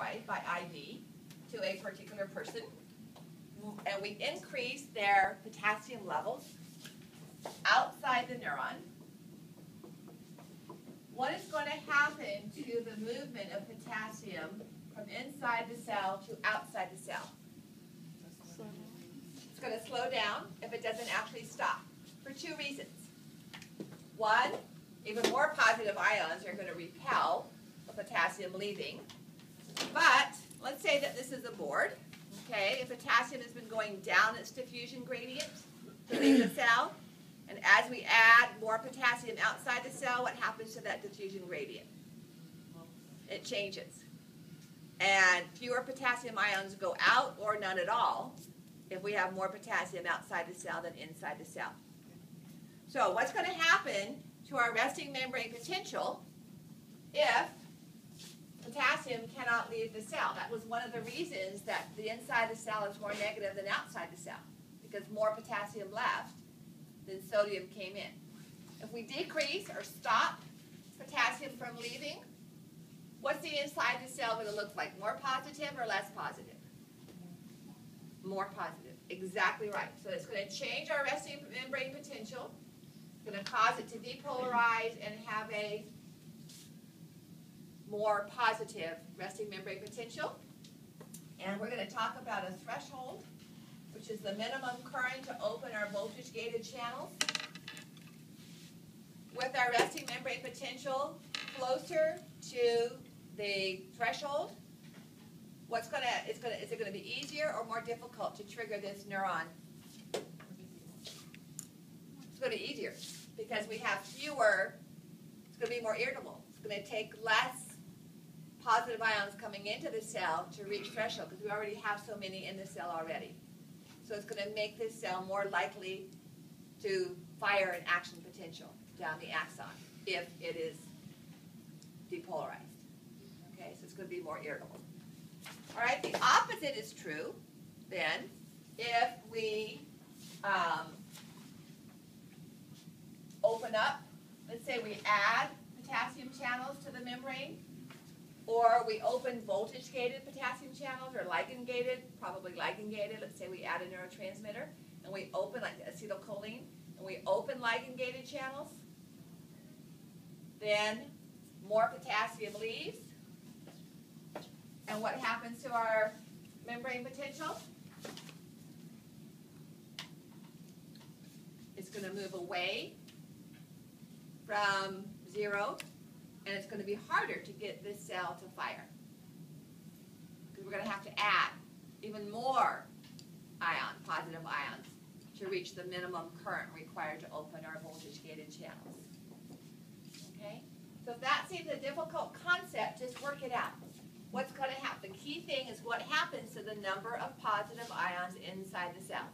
chloride by IV to a particular person, and we increase their potassium levels outside the neuron, what is going to happen to the movement of potassium from inside the cell to outside the cell? It's going to slow down if it doesn't actually stop, for two reasons. One, even more positive ions are going to repel the potassium leaving. But let's say that this is a board. Okay, if potassium has been going down its diffusion gradient to leave the cell, and as we add more potassium outside the cell, what happens to that diffusion gradient? It changes. And fewer potassium ions go out, or none at all, if we have more potassium outside the cell than inside the cell. So what's going to happen to our resting membrane potential if potassium cannot leave the cell? That was one of the reasons that the inside the cell is more negative than outside the cell, because more potassium left than sodium came in. If we decrease or stop potassium from leaving, what's the inside the cell going to look like? More positive or less positive? More positive. Exactly right. So it's going to change our resting membrane potential. It's going to cause it to depolarize and have a more positive resting membrane potential. And we're going to talk about a threshold, which is the minimum current to open our voltage-gated channels. With our resting membrane potential closer to the threshold, is it going to be easier or more difficult to trigger this neuron? It's going to be easier because we have fewer. It's going to be more irritable. It's going to take less positive ions coming into the cell to reach threshold because we already have so many in the cell already. So it's going to make this cell more likely to fire an action potential down the axon if it is depolarized. Okay, so it's going to be more irritable. All right, the opposite is true then if we open up, let's say we add potassium channels to the membrane, or we open voltage-gated potassium channels, or ligand-gated, probably ligand-gated. Let's say we add a neurotransmitter, and we open, like acetylcholine, and we open ligand-gated channels. Then more potassium leaves. And what happens to our membrane potential? It's going to move away from zero, and it's going to be harder to get this cell to fire because we're going to have to add even more positive ions to reach the minimum current required to open our voltage-gated channels. Okay? So if that seems a difficult concept, just work it out. What's going to happen? The key thing is what happens to the number of positive ions inside the cell.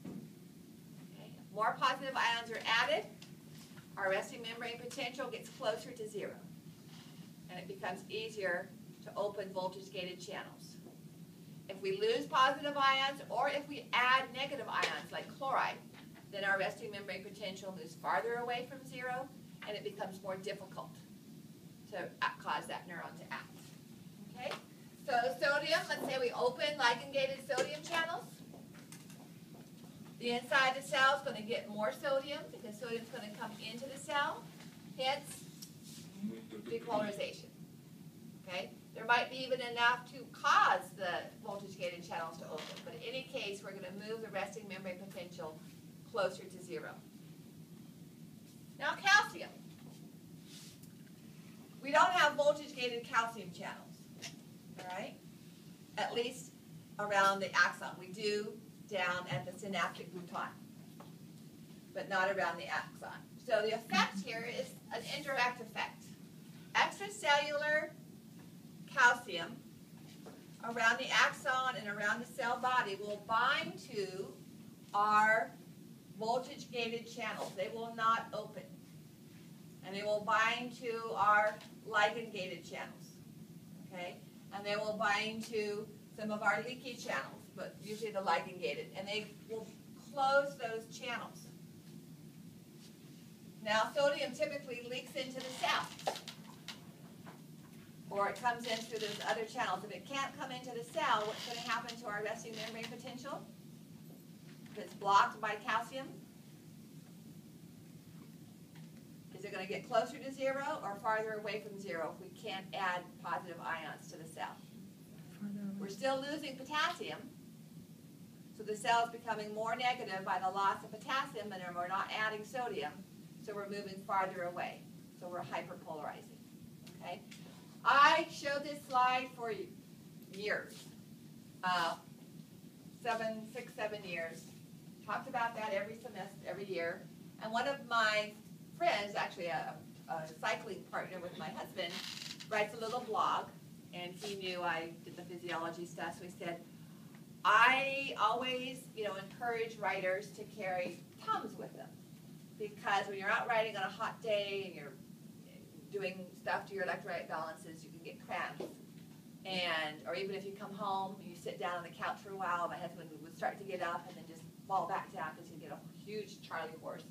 Okay? If more positive ions are added, our resting membrane potential gets closer to zero, and it becomes easier to open voltage-gated channels. If we lose positive ions, or if we add negative ions like chloride, then our resting membrane potential moves farther away from zero, and it becomes more difficult to cause that neuron to act. Okay? So sodium, let's say we open ligand-gated sodium channels. The inside the cell is going to get more sodium because sodium is going to come into the cell, hence depolarization. Okay? There might be even enough to cause the voltage-gated channels to open, but in any case, we're going to move the resting membrane potential closer to zero. Now calcium. We don't have voltage-gated calcium channels, all right? At least around the axon. We do down at the synaptic bouton, but not around the axon. So the effect here is an indirect effect. Extracellular calcium around the axon and around the cell body will bind to our voltage-gated channels. They will not open. And they will bind to our ligand-gated channels. Okay? And they will bind to some of our leaky channels, but usually the ligand-gated. And they will close those channels. Now, sodium typically leaks into the cell. or it comes in through those other channels. If it can't come into the cell, what's going to happen to our resting membrane potential? If it's blocked by calcium, is it going to get closer to zero or farther away from zero if we can't add positive ions to the cell? We're still losing potassium, so the cell is becoming more negative by the loss of potassium, and we're not adding sodium, so we're moving farther away. So we're hyperpolarizing. Okay? I showed this slide for years, 6, 7 years. Talked about that every semester, every year. And one of my friends, actually a cycling partner with my husband, writes a little blog, and he knew I did the physiology stuff, so he said, I always, encourage writers to carry Tums with them, because when you're out riding on a hot day and you're doing stuff to your electrolyte balances, you can get cramps. Or even if you come home and you sit down on the couch for a while, my husband would start to get up and then just fall back down because he'd get a huge Charlie horse,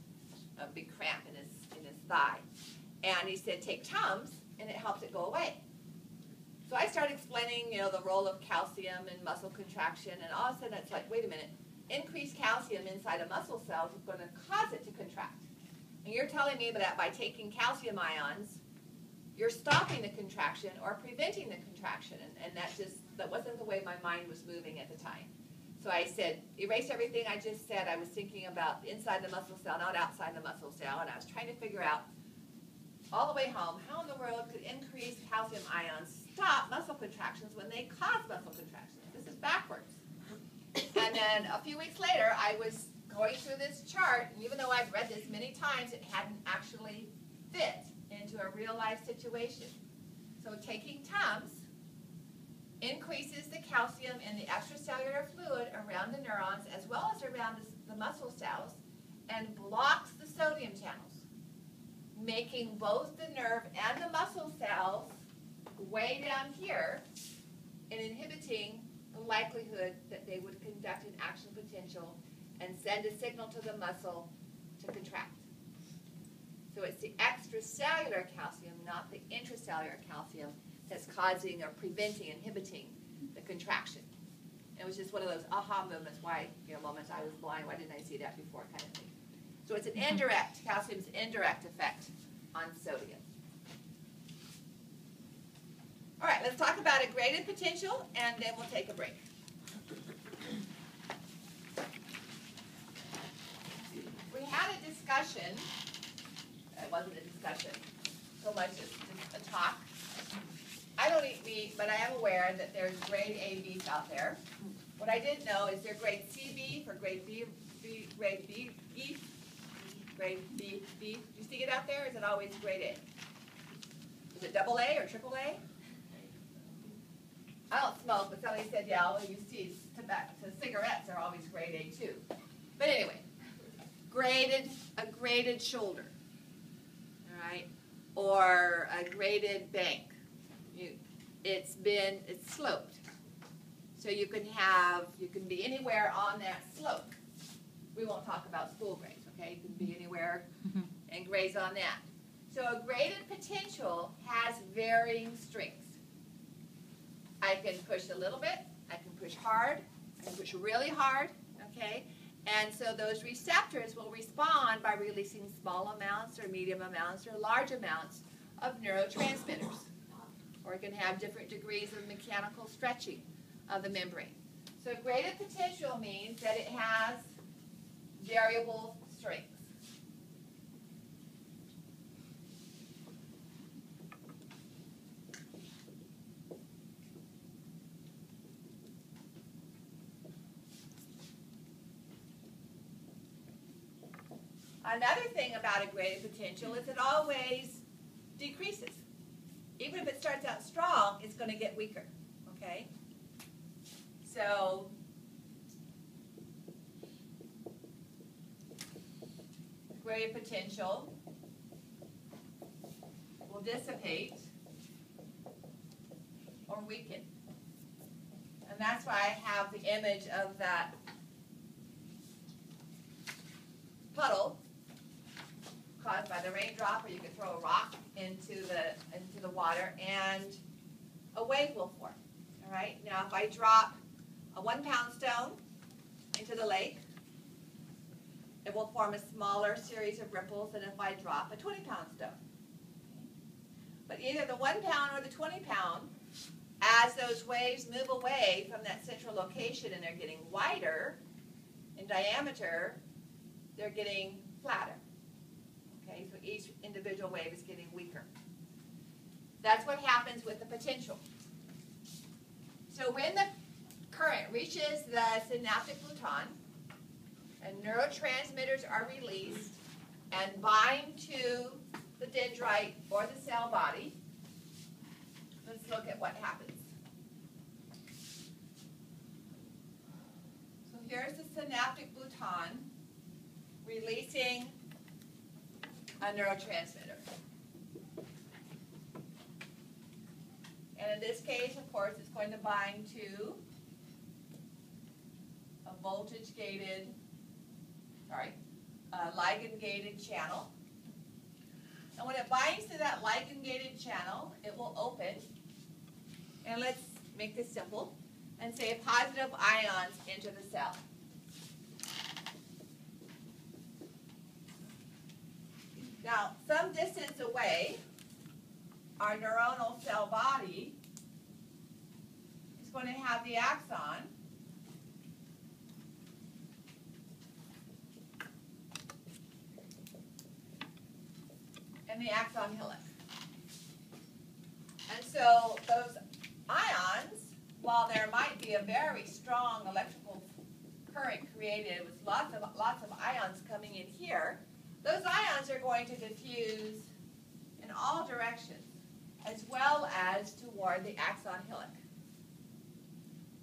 a big cramp in his thigh. And he said, take Tums, and it helps it go away. So I started explaining, the role of calcium in muscle contraction, and all of a sudden it's like, wait a minute, increased calcium inside a muscle cell is going to cause it to contract. And you're telling me that by taking calcium ions, you're stopping the contraction or preventing the contraction, and that wasn't the way my mind was moving at the time. So I said, erase everything I just said. I was thinking about inside the muscle cell, not outside the muscle cell, and I was trying to figure out all the way home, how in the world could increased calcium ions stop muscle contractions when they cause muscle contractions? This is backwards. And then a few weeks later, I was going through this chart, and even though I've read this many times, it hadn't actually fit into a real-life situation. So taking Tums increases the calcium in the extracellular fluid around the neurons as well as around the muscle cells and blocks the sodium channels, making both the nerve and the muscle cells way down here and inhibiting the likelihood that they would conduct an action potential and send a signal to the muscle to contract. So it's the extracellular calcium, not the intracellular calcium, that's causing or preventing, inhibiting the contraction. And it was just one of those aha moments, moments I was blind, why didn't I see that before kind of thing. So it's an indirect, calcium's indirect effect on sodium. All right, let's talk about a graded potential, and then we'll take a break. We had a discussion. It wasn't a discussion so much as just a talk. I don't eat meat, but I am aware that there's grade A beef out there. What I didn't know is there grade C beef or grade B beef? Grade B beef. Do you see it out there, or is it always grade A? Is it double A or triple A? I don't smoke, but somebody said, yeah, all you see is tobacco, cigarettes are always grade A too. But anyway, a graded shoulder, all right, or a graded bank. It's sloped. So you can be anywhere on that slope. We won't talk about spool grades, okay? You can be anywhere and grades on that. So a graded potential has varying strengths. I can push a little bit, I can push hard, I can push really hard, okay? And so those receptors will respond by releasing small amounts or medium amounts or large amounts of neurotransmitters. Or it can have different degrees of mechanical stretching of the membrane. So graded potential means that it has variable strengths. Another thing about a graded potential is it always decreases. Even if it starts out strong, it's going to get weaker, okay? So graded potential will dissipate or weaken. And that's why I have the image of that puddle caused by the raindrop, or you could throw a rock into the water, and a wave will form. All right. Now, if I drop a 1-pound stone into the lake, it will form a smaller series of ripples than if I drop a 20-pound stone. But either the 1-pound or the 20-pound, as those waves move away from that central location and they're getting wider in diameter, they're getting flatter. Okay, so each individual wave is getting weaker. That's what happens with the potential. So when the current reaches the synaptic gluton, and neurotransmitters are released and bind to the dendrite or the cell body, let's look at what happens. So here's the synaptic gluton releasing a neurotransmitter. And in this case, of course, it's going to bind to a ligand-gated channel. And when it binds to that ligand-gated channel, it will open. And let's make this simple and say positive ions enter the cell. Now, some distance away, our neuronal cell body is going to have the axon and the axon hillock. And so those ions, while there might be a very strong electrical current created with lots of ions coming in here, those ions are going to diffuse in all directions, as well as toward the axon hillock.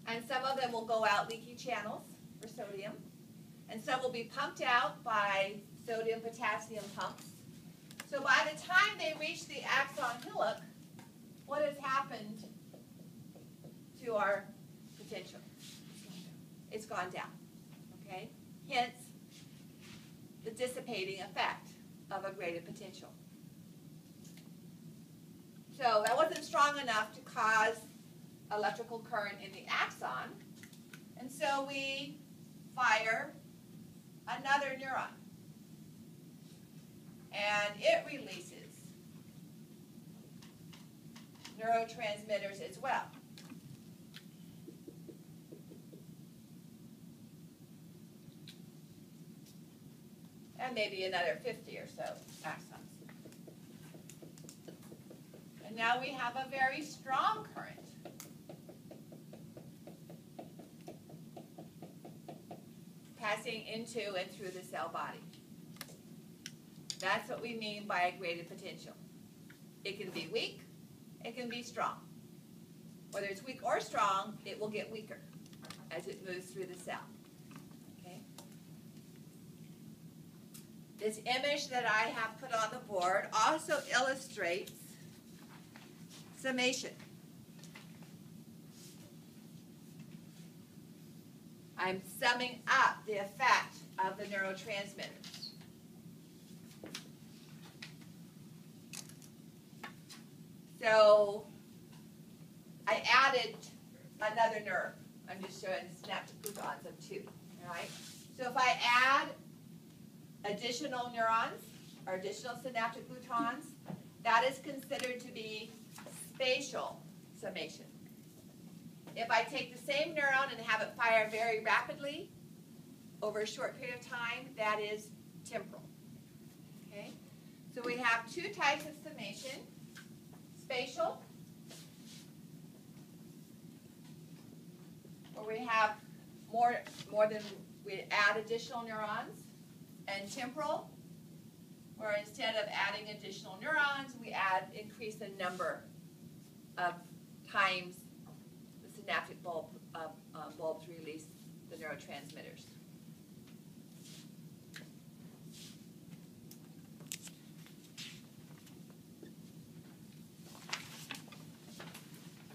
And some of them will go out leaky channels for sodium, and some will be pumped out by sodium-potassium pumps. So by the time they reach the axon hillock, what has happened to our potential? It's gone down. Okay? Hence, the dissipating effect of a graded potential. So that wasn't strong enough to cause electrical current in the axon, and so we fire another neuron, and it releases neurotransmitters as well. And maybe another 50 or so axons. And now we have a very strong current. Passing into and through the cell body. That's what we mean by a graded potential. It can be weak, it can be strong. Whether it's weak or strong, it will get weaker as it moves through the cell. Okay? This image that I have put on the board also illustrates summation. I'm summing up the effect of the neurotransmitters. So I added another nerve. I'm just showing the synaptic glutons of 2. All right? So if I add additional neurons or additional synaptic glutons, that is considered to be spatial summation. If I take the same neuron and have it fire very rapidly over a short period of time, that is temporal. Okay? So we have 2 types of summation. Spatial, where we have more than we add additional neurons, and temporal, where instead of adding additional neurons, we increase the number of times the synaptic bulbs release the neurotransmitters.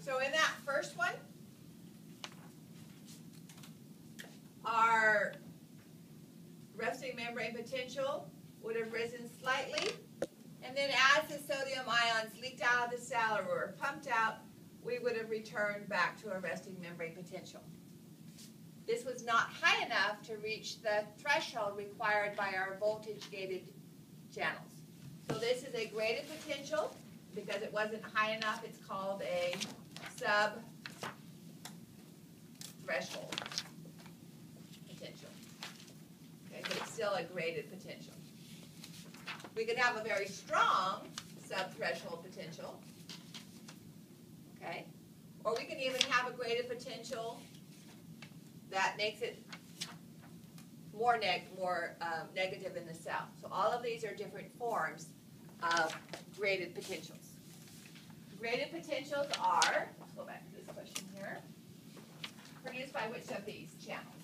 So in that first one, our resting membrane potential would have risen slightly, and then as the sodium ions leaked out of the cell or were pumped out, we would have returned back to a resting membrane potential. This was not high enough to reach the threshold required by our voltage-gated channels. So this is a graded potential. Because it wasn't high enough, it's called a sub-threshold potential. Okay, but it's still a graded potential. We could have a very strong sub-threshold potential. Okay, or we can even have a graded potential that makes it more negative in the cell. So all of these are different forms of graded potentials. Graded potentials are, let's go back to this question here, produced by which of these channels?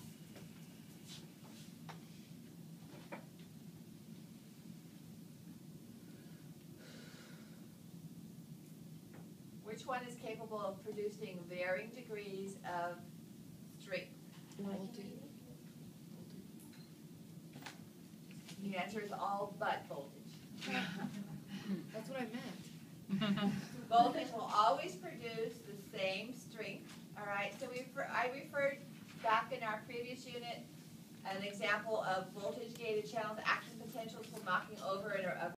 Which one is capable of producing varying degrees of strength? Voltage. The answer is all but voltage. That's what I meant. Voltage will always produce the same strength. All right, so I referred back in our previous unit an example of voltage-gated channels, action potentials for knocking over a